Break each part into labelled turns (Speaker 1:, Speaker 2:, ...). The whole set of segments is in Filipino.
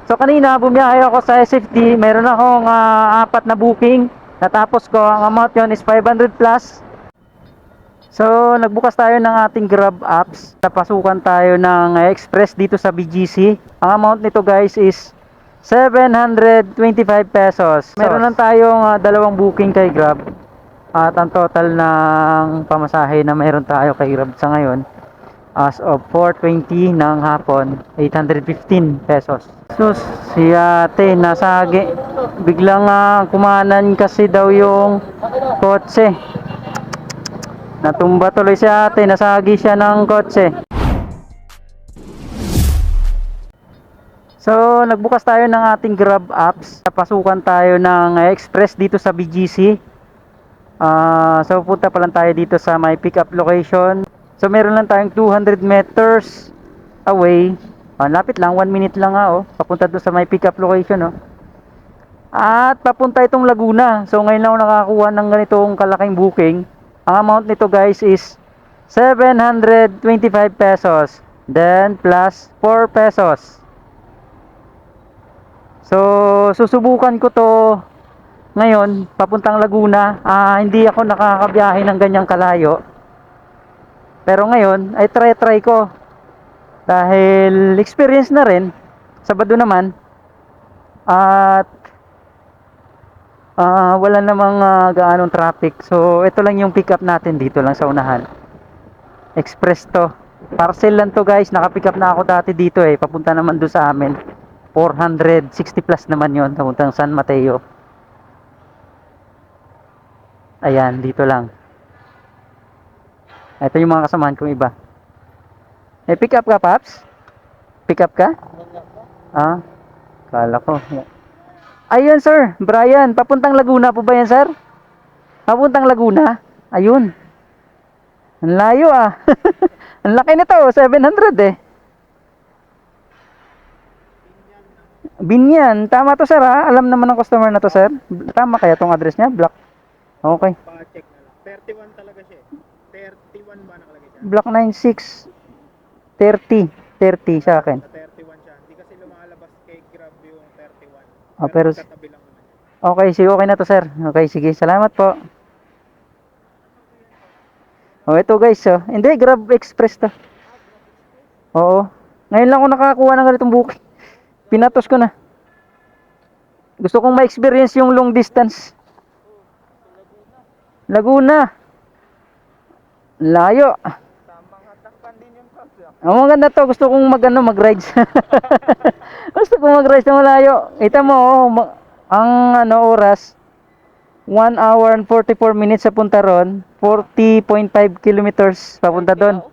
Speaker 1: So kanina bumiyahe ako sa SFD, meron akong apat na booking. Natapos ko, ang amount yon is 500 plus. So nagbukas tayo ng ating Grab apps. Napasukan tayo ng express dito sa BGC. Ang amount nito guys is 725 pesos. Meron lang tayong dalawang booking kay Grab. At ang total ng pamasahe na meron tayo kay Grab sa ngayon, as of 4:20 ng hapon, 815 pesos. So si ate nasagi, biglang kumanan kasi daw yung kotse. Natumba tuloy si ate, nasagi siya ng kotse. So nagbukas tayo ng ating Grab apps. Napasukan tayo ng express dito sa BGC. So punta pa lang tayo dito sa may pick up location. So meron lang tayong 200 meters away. Lapit lang, 1 minute lang papunta doon sa may pick up location At papunta itong Laguna. So ngayon lang ako nakakuha ng ganitong kalaking booking. Ang amount nito guys is 725 pesos. Then plus 4 pesos. So susubukan ko to ngayon papuntang Laguna. Hindi ako nakakabiyahe ng ganyang kalayo. Pero ngayon ay try ko. Dahil experience na rin. Sabado naman. At wala namang gaanong traffic. So ito lang yung pick up natin dito lang sa unahan. Express to. Parcel lang to guys. Naka-pick up na ako dati dito papunta naman doon sa amin. 460 plus naman yon papuntang San Mateo. Ayan, dito lang. Ito yung mga kasamahan kong iba. Pick up ka, Paps? Pick up ka? Kala ko. Ayun, sir. Brian, papuntang Laguna po ba yan, sir? Papuntang Laguna? Ayun. Ang layo Ang laki nito, 700 Binyan. Tama to, sir Alam naman ng customer na to, sir. Tama kaya tong address niya? Block. Okay.
Speaker 2: Pa-check na lang. 31 talaga siya 31 ba nakalagay siya?
Speaker 1: Block 96. 30 sa akin.
Speaker 2: Sa 31 siya. Hindi kasi lumalabas kay Grab yung 31.
Speaker 1: Pero
Speaker 2: katabi lang naman yan.
Speaker 1: okay, sige, okay na to, sir. Okay, sige. Salamat po. Ito guys, hindi, Grab Express to. Oo. Ngayon lang ako nakakuha ng ganitong booking. Pinatos ko na. Gusto kong ma-experience yung long distance. Laguna. Layo.
Speaker 2: Tamang hatakpan din yung pagla.
Speaker 1: Maganda to. Gusto kong mag-rides. Gusto kong mag-rides na malayo. Ita mo, ang oras, 1 hour and 44 minutes sa punta ron. 40.5 kilometers papunta doon.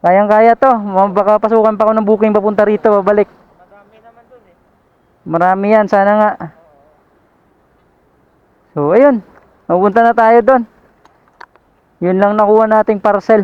Speaker 1: Kayang-kaya to. Baka pasukan pa ako ng booking papunta rito, babalik.
Speaker 2: Marami naman dun
Speaker 1: Marami yan, sana nga. So, ayun. Mapunta na tayo doon. Yun lang nakuha nating parcel.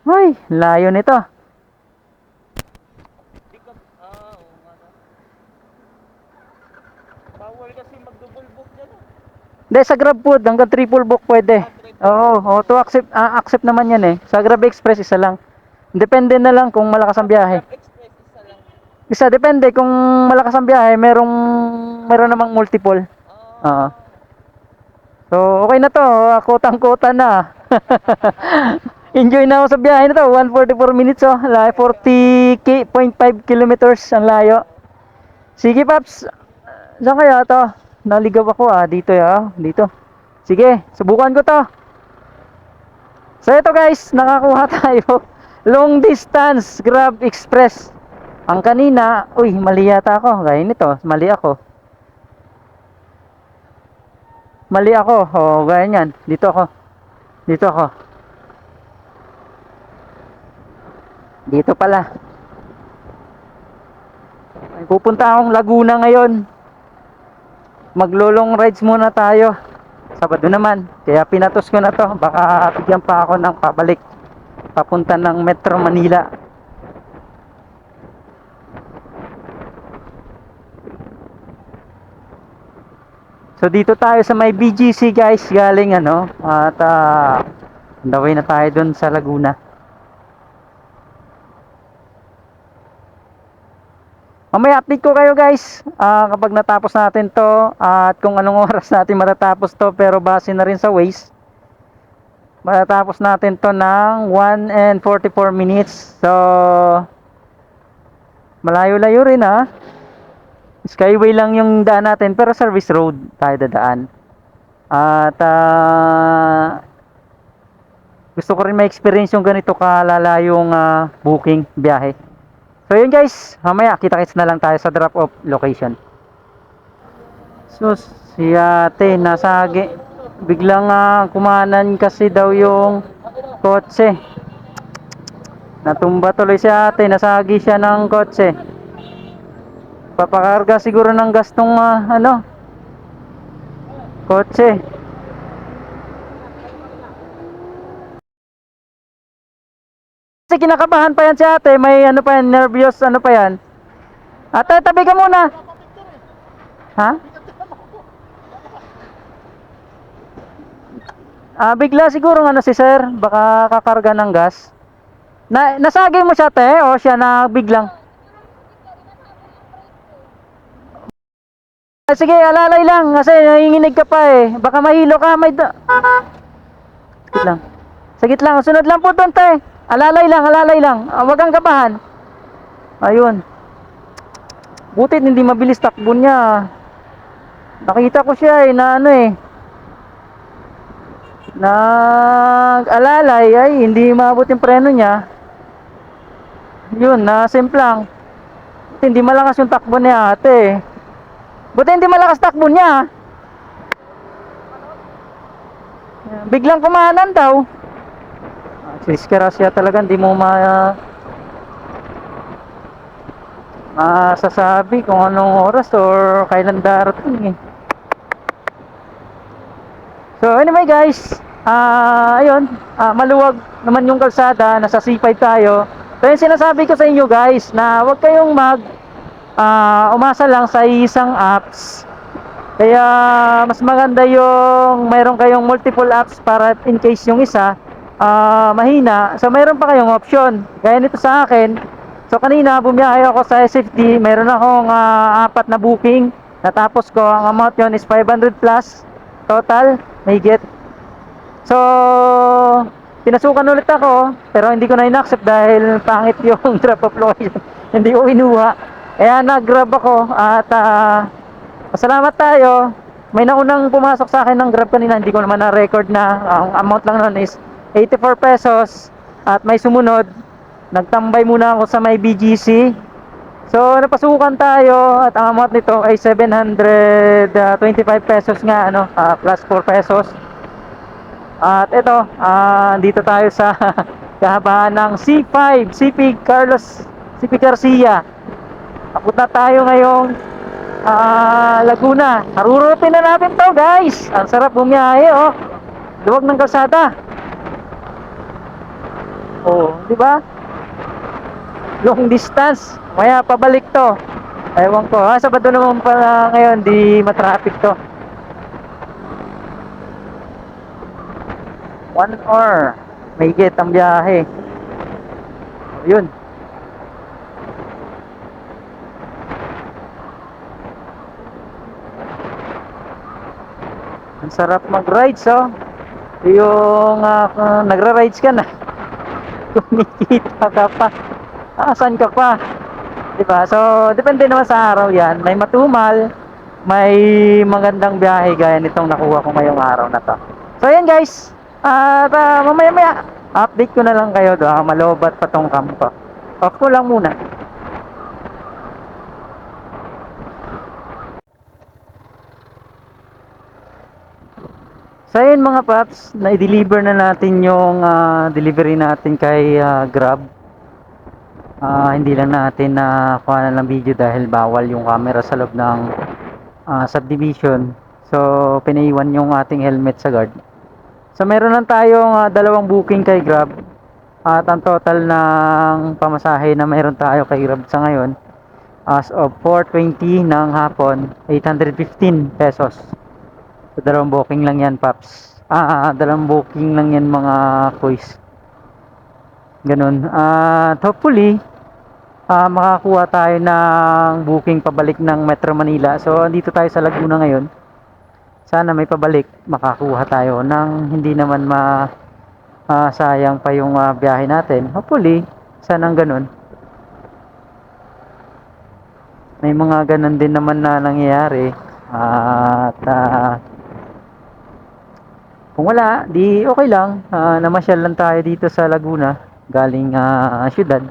Speaker 1: Ay, layo nito.
Speaker 2: Bawal kasi mag-double book dyan
Speaker 1: Hindi, sa Grab Food, hanggang triple book pwede. Oo, to accept naman yan Sa Grab Express, isa lang. Depende na lang kung malakas ang biyahe.
Speaker 2: Express isa lang.
Speaker 1: Depende kung malakas ang biyahe, meron namang multiple. Oo. So, okay na to. Kotang-kota na. Enjoy na ako sa biyahe na to. 144 minutes 40.5 kilometers ang layo. Sige, Paps. Saan kaya to? Naligaw ako dito dito. Sige, subukan ko to. So ito guys, nakakuha tayo. Long distance Grab Express. Ang kanina, mali yata ako. Gaya nito, mali ako. Gaya niyan. Dito ako. Dito pala. Ay, pupunta akong Laguna ngayon. Maglo-long rides muna tayo. Sabado naman. Kaya pinatos ko na to. Baka bigyan pa ako ng pabalik. Papunta ng Metro Manila. So dito tayo sa may BGC guys, galing at on the way na tayo dun sa Laguna. Mamaya update ko kayo guys kapag natapos natin to at kung anong oras natin matatapos to, pero base na rin sa Waze matatapos natin to ng 1 and 44 minutes. So malayo-layo rin Skyway lang yung daan natin pero service road tayo dadaan. At gusto ko rin ma-experience yung ganito kalalayong booking biyahe. So yun guys, mamaya kita-kits na lang tayo sa drop off location. So si ate nasagi, biglang kumanan kasi daw yung kotse. Natumba tuloy si ate, nasagi siya ng kotse. Papakarga siguro ng gastong kotse. Kasi kinakabahan pa yan si ate, may ano pa yan, nervyos, ano pa yan. Ate, tabi ka muna. Ha? Bigla siguro si sir, baka kakarga ng gas. Nasagi mo siya te, o siya na biglang? Sige, alalay lang, kasi nanginginig ka pa baka mahilo ka, Sagit lang. Sagit lang, sunod lang po doon te. Alalay lang, wag kang kabahan. Ayun. Butit hindi mabilis takbo niya. Nakita ko siya na nag-alalay ay hindi maabot yung preno niya. Yun, simplang. Hindi malakas yung takbo niya ate. Buti hindi malakas takbo niya. Biglang kumanan daw. Disgrasya talaga, hindi mo masasabi kung anong oras or kailan darating So anyway guys, ayun, maluwag naman yung kalsada, nasa C5 tayo. So yung sinasabi ko sa inyo guys, na huwag kayong umasa lang sa isang apps. Kaya mas maganda yung mayroon kayong multiple apps para in case yung isa mahina. So mayroon pa kayong option. Gaya nito sa akin. So kanina bumiyahe ako sa SFD, mayroon akong 4 na booking. Natapos ko, ang amount yon is 500 plus total, may get. So pinasukan ulit ako, pero hindi ko na in-accept dahil pangit yung drop off location. Hindi ko kinuha. Kaya nag-grab ako at pasalamat tayo. May naunang pumasok sa akin ng grab kanina, hindi ko naman na-record na. Ang amount lang nun is 84 pesos. At may sumunod, nagtambay muna ako sa may BGC. So napasukan tayo at ang amount nito ay 725 pesos nga plus 4 pesos. At ito, dito tayo sa kahabaan ng C5 CP Garcia. Abot na tayo ngayong Laguna. Harurutin na natin to guys. Ang sarap bumiyahe luwag ng kalsada. Di ba? Long distance. Maya pabalik to. Ewan ko. Sabado naman pala ngayon, di matraffic to. 1 hour. May get ang biyahe. Yun. Ang sarap mag-rides yung nagra-rides ka na. Kumikita ka pa. Saan ka pa? Diba? So, depende naman sa araw yan. May matumal, may magandang biyahe gaya nitong nakuha ko ngayong araw na to. So, yan guys. At mamaya-maya, update ko na lang kayo doon. Malobat pa tong cam ko. Off ko lang muna. So yun mga paps, na-deliver na natin yung delivery natin kay Grab. Hindi lang natin na kuha na ng video dahil bawal yung camera sa loob ng subdivision. So pinaiwan yung ating helmet sa guard. So meron lang tayong 2 booking kay Grab. At ang total ng pamasahe na meron tayo kay Grab sa ngayon as of 4:20 ng hapon, 815 pesos. So, 2 booking lang yan, paps. 2 booking lang yan, mga kuys. Ganun. Hopefully, makakuha tayo ng booking pabalik ng Metro Manila. So andito tayo sa Laguna ngayon. Sana may pabalik, makakuha tayo ng hindi naman sayang pa yung biyahe natin. Hopefully, sanang ganun. May mga ganun din naman na nangyayari. At kung wala, di okay lang. Namasyal lang tayo dito sa Laguna, galing syudad.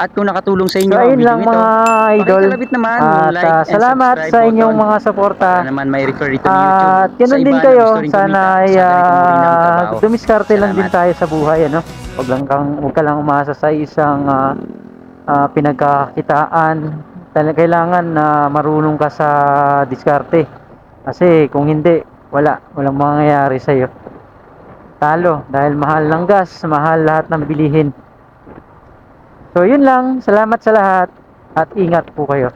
Speaker 3: At kung nakatulong sa
Speaker 1: So
Speaker 3: inyo ang
Speaker 1: ayun
Speaker 3: video
Speaker 1: lang
Speaker 3: ito,
Speaker 1: mga idol.
Speaker 3: pakikalabit naman
Speaker 1: At
Speaker 3: yung like and
Speaker 1: salamat
Speaker 3: subscribe
Speaker 1: sa inyong
Speaker 3: button
Speaker 1: mga suporta.
Speaker 3: para naman may refer ito ni YouTube.
Speaker 1: At ganun
Speaker 3: Sa
Speaker 1: din
Speaker 3: iba na
Speaker 1: kayo,
Speaker 3: gusto rin
Speaker 1: sana
Speaker 3: kumita
Speaker 1: ay
Speaker 3: sa ganitong uri ng trabaho.
Speaker 1: dumiskarte lang din
Speaker 3: Salamat.
Speaker 1: tayo sa buhay, ano? Huwag ka lang umasa sa isang pinagkakitaan. Kailangan na marunong ka sa diskarte. Kasi kung hindi, walang mangyayari sa iyo. Talo dahil mahal ng gas, mahal lahat ng bilihin. So yun lang, salamat sa lahat at ingat po kayo.